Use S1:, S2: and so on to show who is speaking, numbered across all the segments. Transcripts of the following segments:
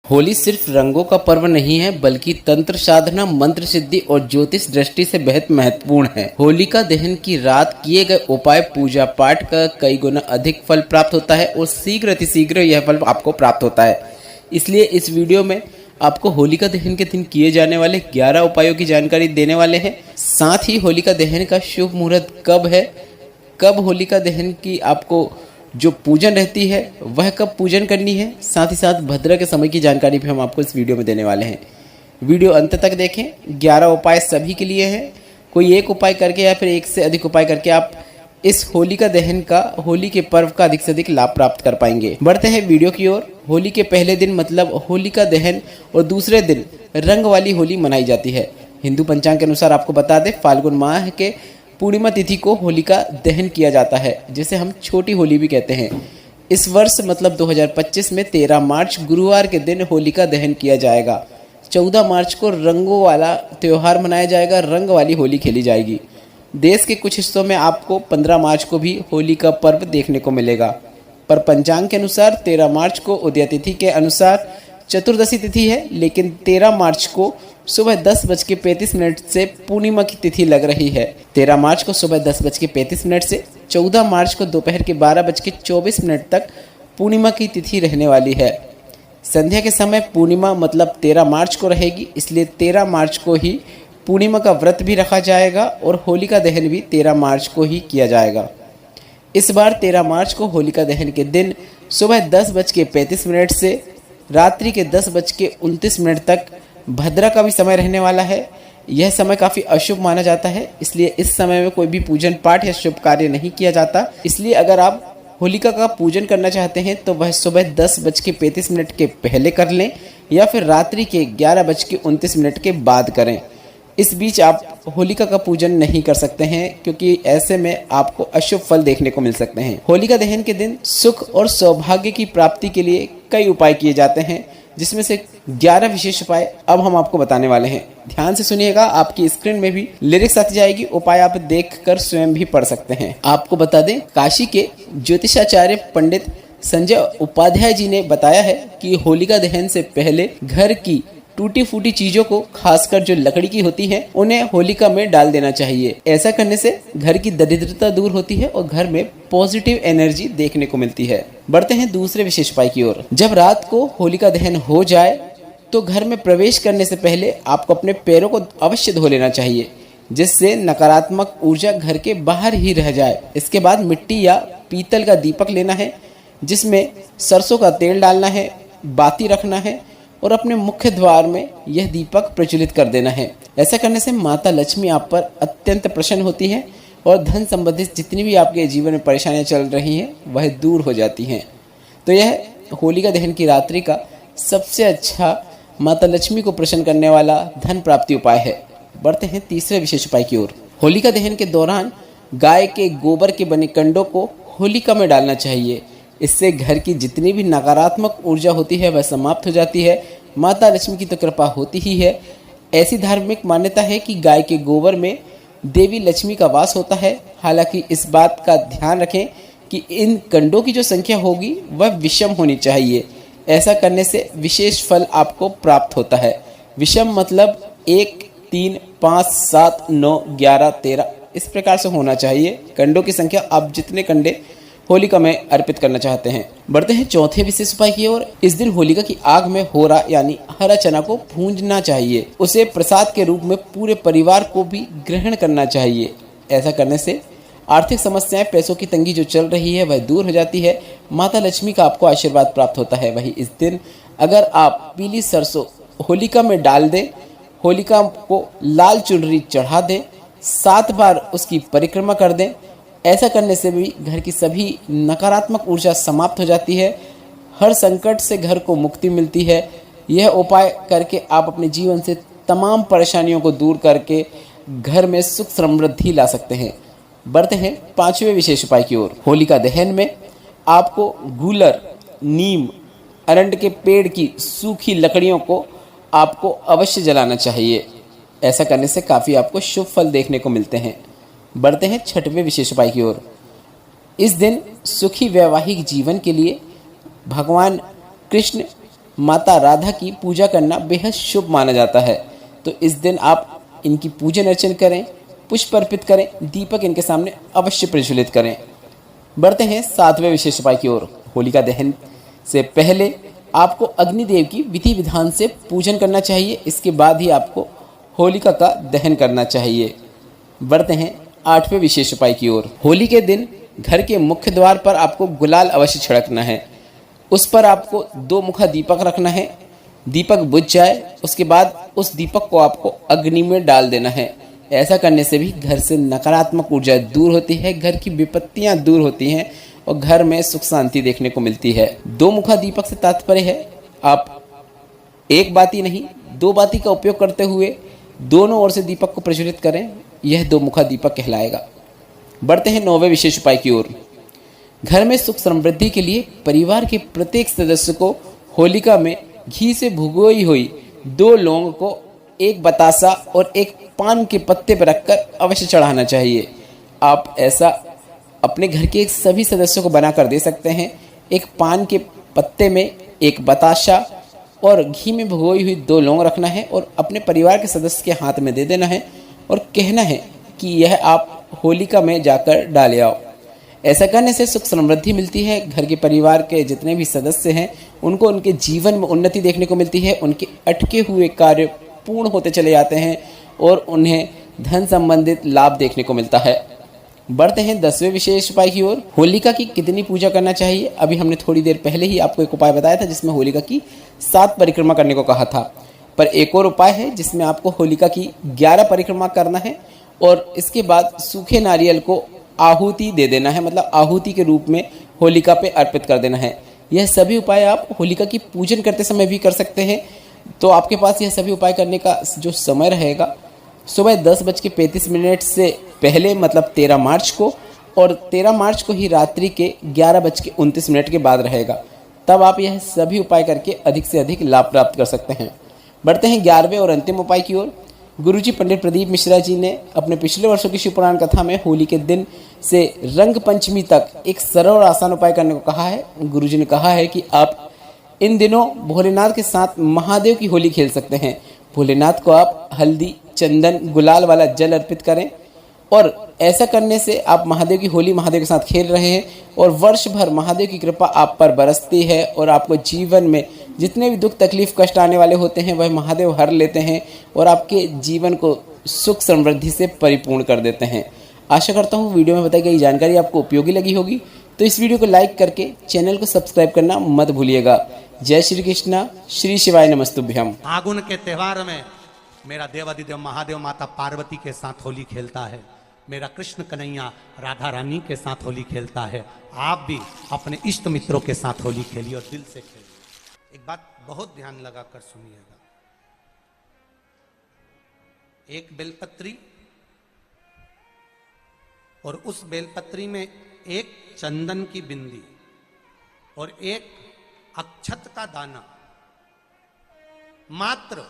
S1: होली सिर्फ रंगों का पर्व नहीं है, बल्कि तंत्र साधना, मंत्र सिद्धि और ज्योतिष दृष्टि से बेहद महत्वपूर्ण है। होलिका दहन की रात किए गए उपाय पूजा पाठ का कई गुना अधिक फल प्राप्त होता है और शीघ्र अतिशीघ्र यह फल आपको प्राप्त होता है। इसलिए इस वीडियो में आपको होलिका दहन के दिन किए जाने वाले 11 उपायों की जानकारी देने वाले हैं। साथ ही होलिका दहन का शुभ मुहूर्त कब है, कब होलिका दहन की आपको जो पूजन रहती है वह कब पूजन करनी है, साथ ही साथ भद्रा के समय की जानकारी भी हम आपको इस वीडियो में देने वाले हैं। वीडियो अंत तक देखें। 11 उपाय सभी के लिए हैं। कोई एक उपाय करके या फिर एक से अधिक उपाय करके आप इस होलिका दहन का, होली के पर्व का अधिक से अधिक लाभ प्राप्त कर पाएंगे। बढ़ते हैं वीडियो की ओर। होली के पहले दिन मतलब होलिका दहन और दूसरे दिन रंग वाली होली मनाई जाती है। हिंदू पंचांग के अनुसार आपको बता दें, फाल्गुन माह के पूर्णिमा तिथि को होलिका दहन किया जाता है, जिसे हम छोटी होली भी कहते हैं। इस वर्ष मतलब 2025 में 13 मार्च गुरुवार के दिन होलिका दहन किया जाएगा। 14 मार्च को रंगों वाला त्यौहार मनाया जाएगा, रंग वाली होली खेली जाएगी। देश के कुछ हिस्सों में आपको 15 मार्च को भी होली का पर्व देखने को मिलेगा, पर पंचांग के अनुसार 13 मार्च को उदय तिथि के अनुसार चतुर्दशी तिथि है, लेकिन 13 मार्च को सुबह 10:35 से पूर्णिमा की तिथि लग रही है। 13 मार्च को सुबह 10:35 से 14 मार्च को दोपहर के 12:24 तक पूर्णिमा की तिथि रहने वाली है। संध्या के समय पूर्णिमा मतलब 13 मार्च को रहेगी, इसलिए 13 मार्च को ही पूर्णिमा का व्रत भी रखा जाएगा और होलिका दहन भी 13 मार्च को ही किया जाएगा। इस बार 13 मार्च को होलिका दहन के दिन सुबह 10:35 से रात्रि के 10:29 तक भद्रा का भी समय रहने वाला है। यह समय काफ़ी अशुभ माना जाता है, इसलिए इस समय में कोई भी पूजन पाठ या शुभ कार्य नहीं किया जाता। इसलिए अगर आप होलिका का पूजन करना चाहते हैं तो वह सुबह 10:35 के पहले कर लें या फिर रात्रि के 11:29 के बाद करें। इस बीच आप होलिका का पूजन नहीं कर सकते हैं, क्योंकि ऐसे में आपको अशुभ फल देखने को मिल सकते हैं। होलिका दहन के दिन सुख और सौभाग्य की प्राप्ति के लिए कई उपाय किए जाते हैं, जिसमें से 11 विशेष उपाय अब हम आपको बताने वाले हैं। ध्यान से सुनिएगा, आपकी स्क्रीन में भी लिरिक्स आती जाएगी, उपाय आप देखकर स्वयं भी पढ़ सकते हैं। आपको बता दें, काशी के ज्योतिषाचार्य पंडित संजय उपाध्याय जी ने बताया है कि होलिका दहन से पहले घर की टूटी फूटी चीजों को, खासकर जो लकड़ी की होती है, उन्हें होलिका में डाल देना चाहिए। ऐसा करने से घर की दरिद्रता दूर होती है और घर में पॉजिटिव एनर्जी देखने को मिलती है। बढ़ते हैं दूसरे विशेष उपाय की ओर। जब रात को होलिका दहन हो जाए तो घर में प्रवेश करने से पहले आपको अपने पैरों को अवश्य धो लेना चाहिए, जिससे नकारात्मक ऊर्जा घर के बाहर ही रह जाए। इसके बाद मिट्टी या पीतल का दीपक लेना है, जिसमें सरसों का तेल डालना है, बाती रखना है और अपने मुख्य द्वार में यह दीपक प्रज्वलित कर देना है। ऐसा करने से माता लक्ष्मी आप पर अत्यंत प्रसन्न होती है और धन संबंधित जितनी भी आपके जीवन में परेशानियां चल रही हैं वह दूर हो जाती हैं। तो यह होलिका दहन की रात्रि का सबसे अच्छा माता लक्ष्मी को प्रसन्न करने वाला धन प्राप्ति उपाय है। बढ़ते हैं तीसरे विशेष उपाय की ओर। होलिका दहन के दौरान गाय के गोबर के बने कंडों को होलिका में डालना चाहिए। इससे घर की जितनी भी नकारात्मक ऊर्जा होती है वह समाप्त हो जाती है। माता लक्ष्मी की तो कृपा होती ही है। ऐसी धार्मिक मान्यता है कि गाय के गोबर में देवी लक्ष्मी का वास होता है। हालांकि इस बात का ध्यान रखें कि इन कंडों की जो संख्या होगी वह विषम होनी चाहिए। ऐसा करने से विशेष फल आपको प्राप्त होता है। विषम मतलब 1, 3, 5, 7, 9, 11, 13 इस प्रकार से होना चाहिए। कंडों की संख्या आप जितने कंडे होलिका में अर्पित करना चाहते हैं। बढ़ते हैं चौथे विशेष उपाय की ओर। इस दिन होलिका की आग में होरा यानी हरा चना को भूंजना चाहिए। उसे प्रसाद के रूप में पूरे परिवार को भी ग्रहण करना चाहिए। ऐसा करने से आर्थिक समस्याएं, पैसों की तंगी जो चल रही है वह दूर हो जाती है। माता लक्ष्मी का आपको आशीर्वाद प्राप्त होता है। वही इस दिन अगर आप पीली सरसों होलिका में डाल दें, होलिका को लाल चुनरी चढ़ा दें, 7 बार उसकी परिक्रमा कर दें, ऐसा करने से भी घर की सभी नकारात्मक ऊर्जा समाप्त हो जाती है। हर संकट से घर को मुक्ति मिलती है। यह उपाय करके आप अपने जीवन से तमाम परेशानियों को दूर करके घर में सुख समृद्धि ला सकते हैं। बढ़ते हैं पांचवें विशेष उपाय की ओर। होलिका दहन में आपको गूलर, नीम, अरंड के पेड़ की सूखी लकड़ियों को आपको अवश्य जलाना चाहिए। ऐसा करने से काफ़ी आपको शुभ फल देखने को मिलते हैं। बढ़ते हैं छठवें विशेष उपाय की ओर। इस दिन सुखी वैवाहिक जीवन के लिए भगवान कृष्ण माता राधा की पूजा करना बेहद शुभ माना जाता है। तो इस दिन आप इनकी पूजन अर्चन करें, पुष्प अर्पित करें, दीपक इनके सामने अवश्य प्रज्वलित करें। बढ़ते हैं 7वें विशेष उपाय की ओर। होलिका दहन से पहले आपको अग्निदेव की विधि विधान से पूजन करना चाहिए। इसके बाद ही आपको होलिका का दहन करना चाहिए। बढ़ते हैं 8वें विशेष उपाय की ओर। होली के दिन घर के मुख्य द्वार पर आपको गुलाल अवश्य छिड़कना है। उस पर आपको 2 मुखा दीपक रखना है। दीपक बुझ जाए उसके बाद उस दीपक को आपको अग्नि में डाल देना है। ऐसा करने से भी घर से नकारात्मक ऊर्जा दूर होती है, घर की विपत्तियां दूर होती हैं और घर में सुख शांति देखने को मिलती है। 2 मुखा दीपक से तात्पर्य है आप एक बाती नहीं 2 बाती का उपयोग करते हुए दोनों ओर से दीपक को प्रज्वलित करें, यह 2 मुखा दीपक कहलाएगा। बढ़ते हैं 9वें विशेष उपाय की ओर। घर में सुख समृद्धि के लिए परिवार के प्रत्येक सदस्य को होलिका में घी से भुगोई हुई 2 लौंग को एक बतासा और एक पान के पत्ते पर रखकर अवश्य चढ़ाना चाहिए। आप ऐसा अपने घर के सभी सदस्यों को बनाकर दे सकते हैं। एक पान के पत्ते में एक बताशा और घी में भुगोई हुई 2 लौंग रखना है और अपने परिवार के सदस्य के हाथ में दे देना है और कहना है कि यह आप होलिका में जाकर डाले आओ। ऐसा करने से सुख समृद्धि मिलती है। घर के परिवार के जितने भी सदस्य हैं उनको उनके जीवन में उन्नति देखने को मिलती है। उनके अटके हुए कार्य पूर्ण होते चले जाते हैं और उन्हें धन संबंधित लाभ देखने को मिलता है। बढ़ते हैं 10वें विशेष उपाय की ओर। होलिका की कितनी पूजा करना चाहिए? अभी हमने थोड़ी देर पहले ही आपको एक उपाय बताया था जिसमें होलिका की 7 परिक्रमा करने को कहा था, पर एक और उपाय है जिसमें आपको होलिका की 11 परिक्रमा करना है और इसके बाद सूखे नारियल को आहुति दे देना है, मतलब आहुति के रूप में होलिका पे अर्पित कर देना है। यह सभी उपाय आप होलिका की पूजन करते समय भी कर सकते हैं। तो आपके पास यह सभी उपाय करने का जो समय रहेगा सुबह 10:35 से पहले, मतलब 13 मार्च को, और 13 मार्च को ही रात्रि के 11:29 के बाद रहेगा। तब आप यह सभी उपाय करके अधिक से अधिक लाभ प्राप्त कर सकते हैं। बढ़ते हैं 11वें और अंतिम उपाय की ओर। गुरुजी पंडित प्रदीप मिश्रा जी ने अपने पिछले वर्षों की शिव पुराण कथा में होली के दिन से रंग पंचमी तक एक सरल और आसान उपाय करने को कहा है। गुरुजी ने कहा है कि आप इन दिनों भोलेनाथ के साथ महादेव की होली खेल सकते हैं। भोलेनाथ को आप हल्दी, चंदन, गुलाल वाला जल अर्पित करें और ऐसा करने से आप महादेव की होली महादेव के साथ खेल रहे हैं और वर्ष भर महादेव की कृपा आप पर बरसती है और आपको जीवन में जितने भी दुख तकलीफ कष्ट आने वाले होते हैं वह महादेव हर लेते हैं और आपके जीवन को सुख समृद्धि से परिपूर्ण कर देते हैं। आशा करता हूँ वीडियो में बताई गई जानकारी आपको उपयोगी लगी होगी। तो इस वीडियो को लाइक करके चैनल को सब्सक्राइब करना मत भूलिएगा। जय श्री कृष्णा, श्री शिवाय नमस्तुभ्यम।
S2: फागुन के त्योहार में मेरा देवादिदेव महादेव माता पार्वती के साथ होली खेलता है, मेरा कृष्ण कन्हैया राधा रानी के साथ होली खेलता है। आप भी अपने इष्ट मित्रों के साथ होली खेलिए और दिल से खेलिए। एक बात बहुत ध्यान लगाकर सुनिएगा। एक बेलपत्री और उस बेलपत्री में एक चंदन की बिंदी और एक अक्षत का दाना मात्र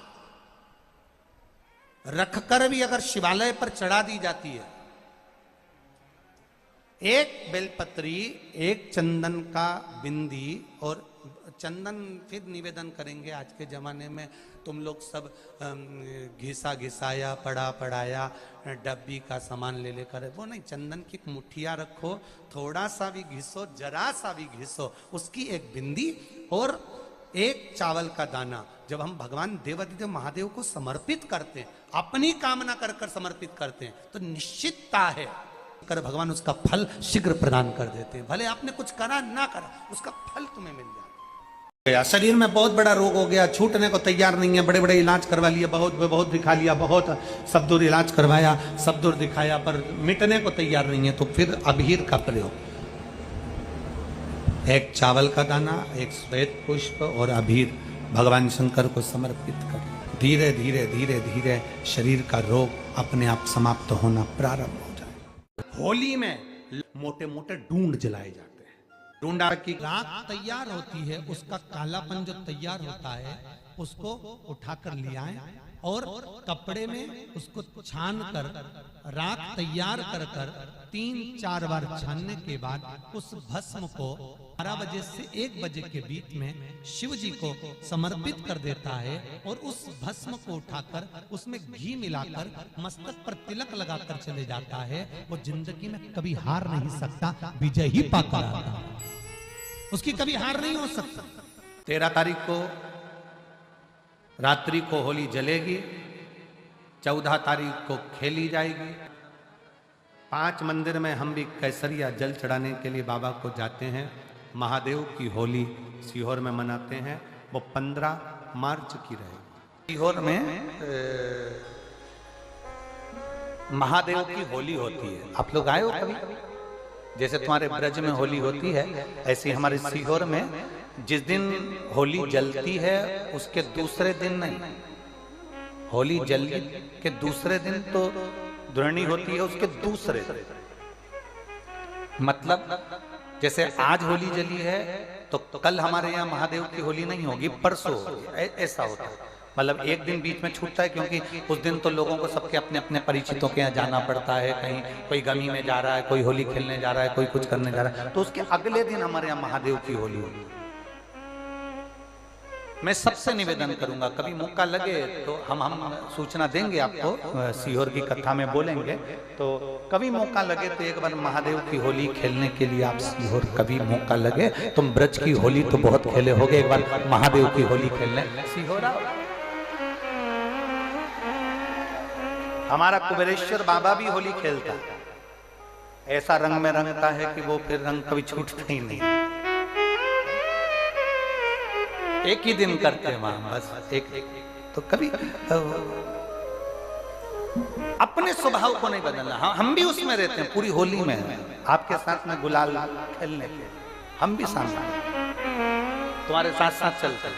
S2: रखकर भी अगर शिवालय पर चढ़ा दी जाती है, एक बेलपत्री, एक चंदन का बिंदी और चंदन फिर निवेदन करेंगे। आज के ज़माने में तुम लोग सब घिसा घिसाया, पड़ा पड़ाया, डब्बी का सामान ले लेकर, वो नहीं, चंदन की मुठिया रखो, थोड़ा सा भी घिसो, जरा सा भी घिसो, उसकी एक बिंदी और एक चावल का दाना जब हम भगवान देवादिदेव महादेव को समर्पित करते हैं, अपनी कामना कर कर समर्पित करते हैं, तो निश्चितता है कर भगवान उसका फल शीघ्र प्रदान कर देते हैं। भले आपने कुछ करा ना करा, उसका फल तुम्हें मिल जाए। शरीर में बहुत बड़ा रोग हो गया, छूटने को तैयार नहीं है, बड़े बड़े इलाज करवा लिए, बहुत दिखा लिया, बहुत सब दूर इलाज करवाया, सब दूर दिखाया, पर मिटने को तैयार नहीं है, तो फिर अबीर का प्रयोग, एक चावल का दाना, एक श्वेत पुष्प और अबीर भगवान शंकर को समर्पित कर धीरे धीरे धीरे धीरे शरीर का रोग अपने आप समाप्त होना प्रारंभ हो जाए। होली में मोटे मोटे ढूंढ जलाए जाते हैं। ढूंढा की राख तैयार होती है, उसका कालापन जो तैयार होता है उसको उठाकर ले आए और कपड़े में उसको छान कर राख तैयार कर 3-4 बार छानने के बाद उस भस्म को 12 बजे से 1 बजे के बीच में शिव जी को समर्पित कर देता है और उस भस्म को उठाकर उसमें घी मिलाकर मस्तक पर तिलक लगाकर चले जाता है। वो जिंदगी में कभी हार नहीं सकता, विजय ही पाकर आता है, उसकी कभी हार नहीं हो सकता। 13 तारीख को रात्रि को होली जलेगी, 14 तारीख को खेली जाएगी। 5 मंदिर में हम भी केसरिया जल चढ़ाने के लिए बाबा को जाते हैं। महादेव की होली सीहोर में मनाते हैं, वो 15 मार्च की रहेगी। सीहोर में महादेव की होली होती है। आप लोग आए हो कभी? जैसे तुम्हारे ब्रज में होली होती है, ऐसे हमारे सीहोर में जिस दिन होली जलती है उसके दूसरे दिन नहीं, होली जलने के दूसरे दिन तो द्रोणी होती है, उसके दूसरे दिन, मतलब जैसे आज होली जली है तो कल हमारे यहाँ महादेव की होली नहीं होगी, परसों होगी, ऐसा होता है। मतलब एक दिन बीच में छूटता है, क्योंकि उस दिन तो लोगों को सबके अपने अपने परिचितों के यहाँ जाना पड़ता है, कहीं कोई गमी में जा रहा है, कोई होली खेलने जा रहा है, कोई कुछ करने जा रहा है, तो उसके अगले दिन हमारे यहाँ महादेव की होली होगी। मैं सबसे निवेदन करूंगा, कभी मौका लगे तो हम सूचना देंगे आपको, सीहोर की कथा में बोलेंगे, तो कभी मौका लगे तो एक बार महादेव की होली खेलने के लिए आप सीहोर, कभी मौका लगे, तुम ब्रज की होली तो बहुत खेले होगे, एक बार महादेव की होली खेलने सीहोर आओ। हमारा कुबेरेश्वर बाबा भी होली खेलता है, ऐसा रंग में रंगता है कि वो फिर रंग कभी छूटता ही नहीं। एक ही दिन करते हैं वहां, बस एक तो कभी अपने स्वभाव को नहीं बदलना। हम भी उसमें रहते हैं, पूरी होली में आपके साथ में गुलाल खेलने के हम भी साथ तुम्हारे साथ साथ चलते हैं,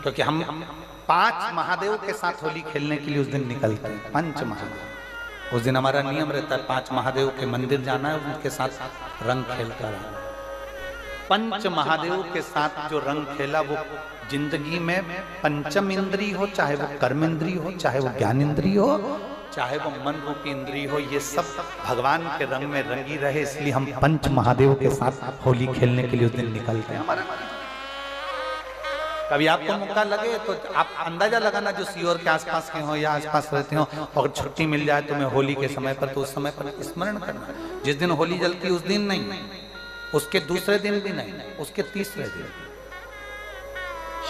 S2: क्योंकि हम 5 महादेव के साथ होली खेलने के लिए उस दिन निकलते हैं। 5 महादेव, उस दिन हमारा नियम रहता है 5 महादेव के मंदिर जाना है, उनके साथ रंग खेल कर आना। 5 महादेव के साथ जो रंग खेला वो जिंदगी में पंचम इंद्री हो, चाहे वो कर्म इंद्री हो, चाहे वो ज्ञान इंद्री हो, चाहे वो मन रूपी इंद्री हो, ये सब भगवान के रंग में रंगी रहे, इसलिए हम 5 महादेव के साथ होली खेलने के लिए उस दिन निकलते हैं। कभी आपको मौका लगे तो आप अंदाजा लगाना, जो सीहोर के आसपास के हो या आसपास रहते हो, और छुट्टी मिल जाए तुम्हें होली के समय पर, तो उस समय पर स्मरण करना, जिस दिन होली जलती उस दिन नहीं, उसके दूसरे दिन भी नहीं, उसके तीसरे दिन।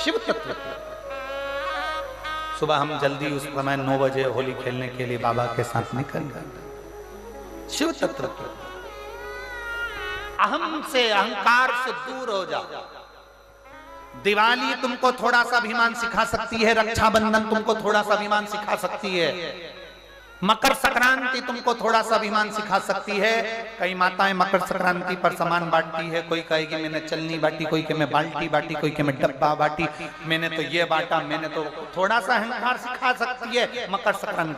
S2: शिव तत्व सुबह हम जल्दी उस समय 9 बजे होली खेलने के लिए बाबा के साथ निकल गए। शिव तत्व, अहम से, अहंकार से दूर हो जाओ। दिवाली तुमको थोड़ा सा अभिमान सिखा सकती है, रक्षाबंधन तुमको थोड़ा सा अभिमान सिखा सकती है, मकर संक्रांति तुमको थोड़ा सा अभिमान सिखा सकती है। कई माताएं मकर संक्रांति पर सामान बांटती है, कोई कहेगी मैंने चलनी बांटी, कोई के मैं बाल्टी बांटी, कोई के मैं डब्बा बांटी, मैंने तो ये बांटा, मैंने तो, थोड़ा सा अहंकार सिखा सकती है मकर संक्रांति।